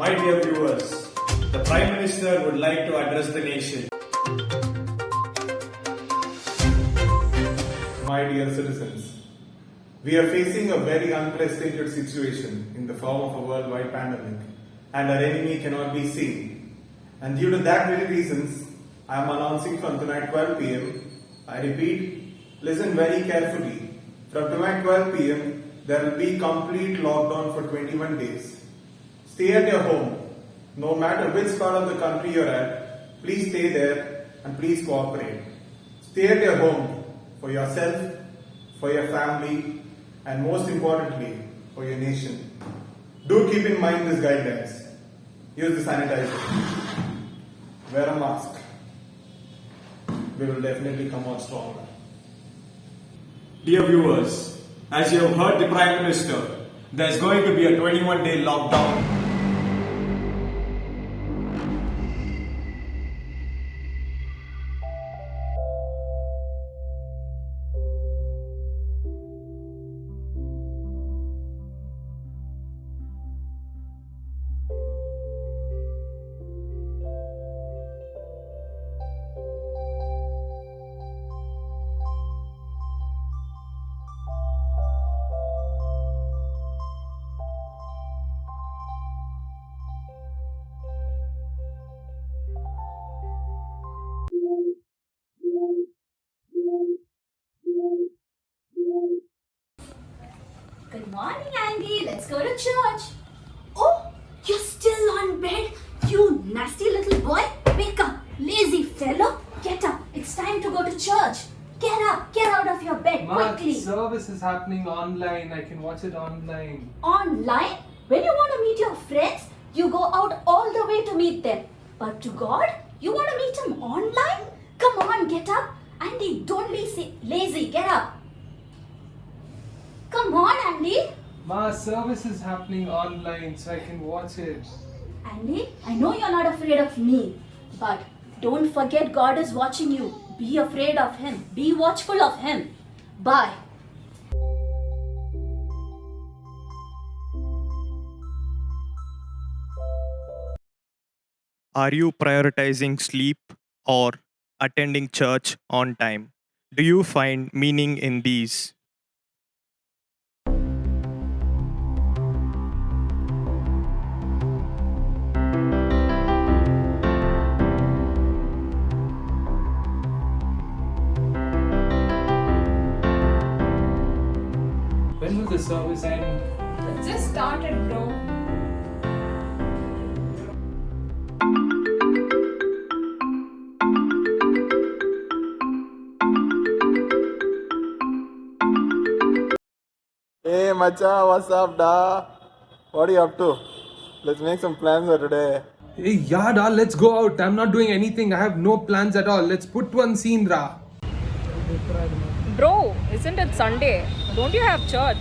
My dear viewers, the Prime Minister would like to address the nation. My dear citizens, we are facing a very unprecedented situation in the form of a worldwide pandemic, and our enemy cannot be seen. And due to that very reasons, I am announcing from tonight 12 pm. I repeat, listen very carefully. From tonight 12 pm, there will be complete lockdown for 21 days. Stay at your home. No matter which part of the country you're at, please stay there and please cooperate. Stay at your home for yourself, for your family, and most importantly, for your nation. Do keep in mind these guidelines. Use the sanitizer. Wear a mask. We will definitely come out stronger. Dear viewers, as you have heard the Prime Minister, there is going to be a 21-day lockdown. Good morning, Andy. Let's go to church. Oh, you're still on bed? You nasty little boy. Wake up, lazy fellow. Get up. It's time to go to church. Get up. Get out of your bed quickly. Service is happening online. I can watch it online. Online? When you want to meet your friends, you go out all the way to meet them. But to God, you want to meet Him online? Come on, get up. Andy, don't be lazy. Get up. Come on, Andy. Ma, service is happening online, so I can watch it. Andy, I know you're not afraid of me, but don't forget God is watching you. Be afraid of Him. Be watchful of Him. Bye. Are you prioritizing sleep or attending church on time? Do you find meaning in these? When will the service end? It just started, bro. Hey Macha, what's up, da? What are you up to? Let's make some plans for today. Hey, Yada, let's go out. I'm not doing anything. I have no plans at all. Let's put one scene, Ra. Bro, isn't it Sunday? Don't you have church?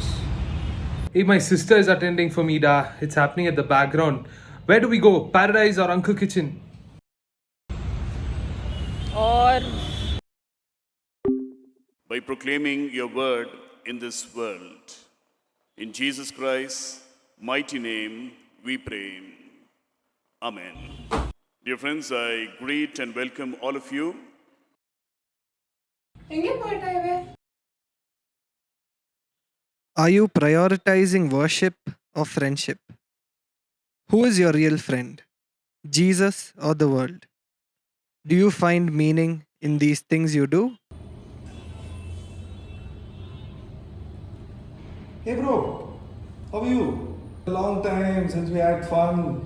Hey, my sister is attending for me, Da. It's happening at the background. Where do we go? Paradise or Uncle Kitchen? Or by proclaiming your word in this world. In Jesus Christ's mighty name, we pray. Amen. Dear friends, I greet and welcome all of you. Are you prioritizing worship or friendship? Who is your real friend? Jesus or the world? Do you find meaning in these things you do? Hey bro, how are you? A long time since we had fun.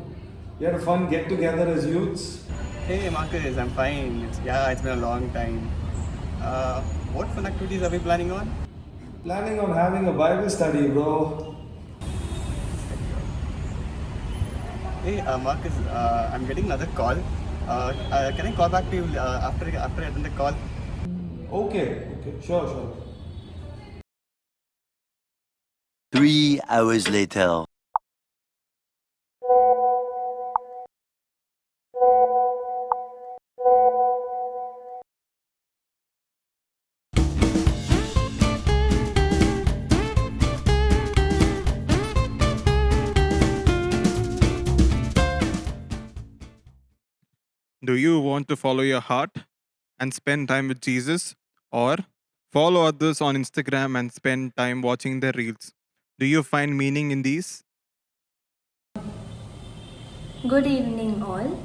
We had a fun get together as youths. Hey Marcus, I'm fine. It's been a long time. What fun activities are we planning on? Planning on having a Bible study, bro. Hey Marcus, I'm getting another call. Can I call back to you after I attend the call? Okay, sure. 3 hours later. Do you want to follow your heart and spend time with Jesus, or follow others on Instagram and spend time watching their reels? Do you find meaning in these? Good evening, all.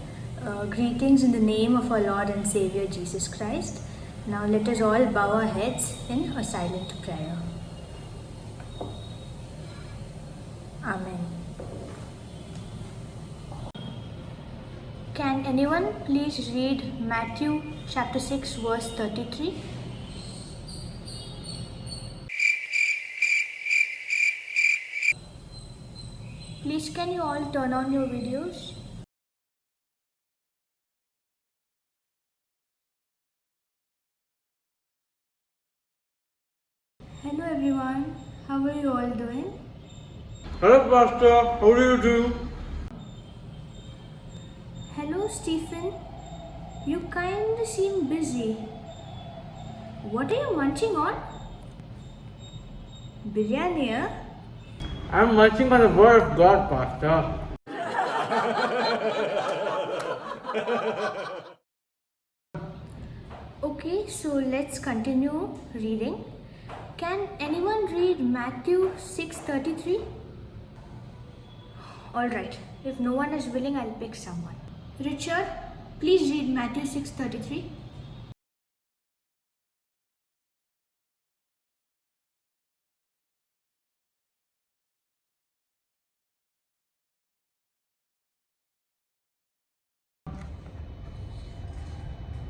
Greetings in the name of our Lord and Savior Jesus Christ. Now let us all bow our heads in a silent prayer. Amen. Can anyone please read Matthew chapter 6 verse 33? Please can you all turn on your videos? Hello everyone, how are you all doing? Hello, Pastor. How do you do? Hello Stephen, you kinda seem busy. What are you munching on? Biryani, huh? I'm munching on the word of God, Pastor. Okay, so let's continue reading. Can anyone read Matthew 6:33? Alright, if no one is willing, I'll pick someone. Richard, please read Matthew 6:33.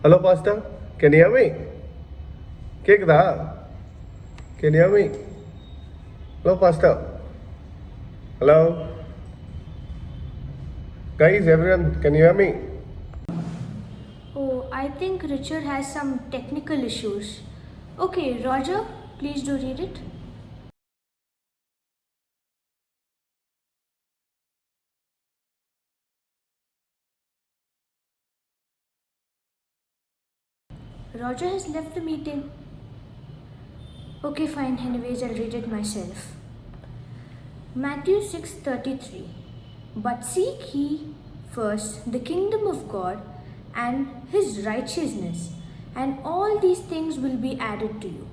Hello, Pastor. Can you hear me? கேக்குதா? Can you hear me? Hello, Pastor. Hello? Guys, everyone, can you hear me? Oh, I think Richard has some technical issues. Okay, Roger, please do read it. Roger has left the meeting. Okay, fine. Anyways, I'll read it myself. Matthew 6:33. But seek ye first the kingdom of God and his righteousness, and all these things will be added to you.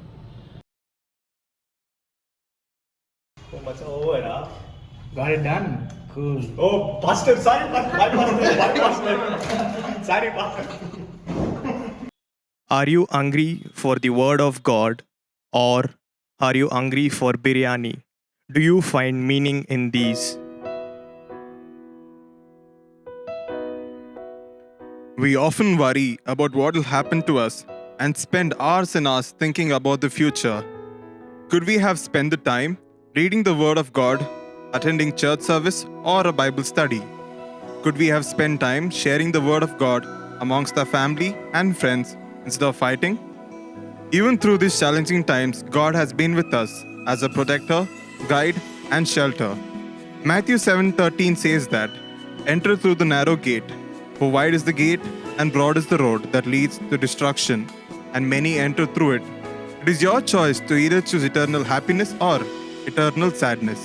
Got it done. Cool. Oh, Pastor, sorry, Pastor. Sorry, Pastor. Are you hungry for the word of God, or are you hungry for biryani? Do you find meaning in these? We often worry about what will happen to us and spend hours and hours thinking about the future. Could we have spent the time reading the Word of God, attending church service, or a Bible study? Could we have spent time sharing the Word of God amongst our family and friends instead of fighting? Even through these challenging times, God has been with us as a protector, guide, and shelter. Matthew 7:13 says that, "Enter through the narrow gate, for wide is the gate and broad is the road that leads to destruction, and many enter through it." It is your choice to either choose eternal happiness or eternal sadness.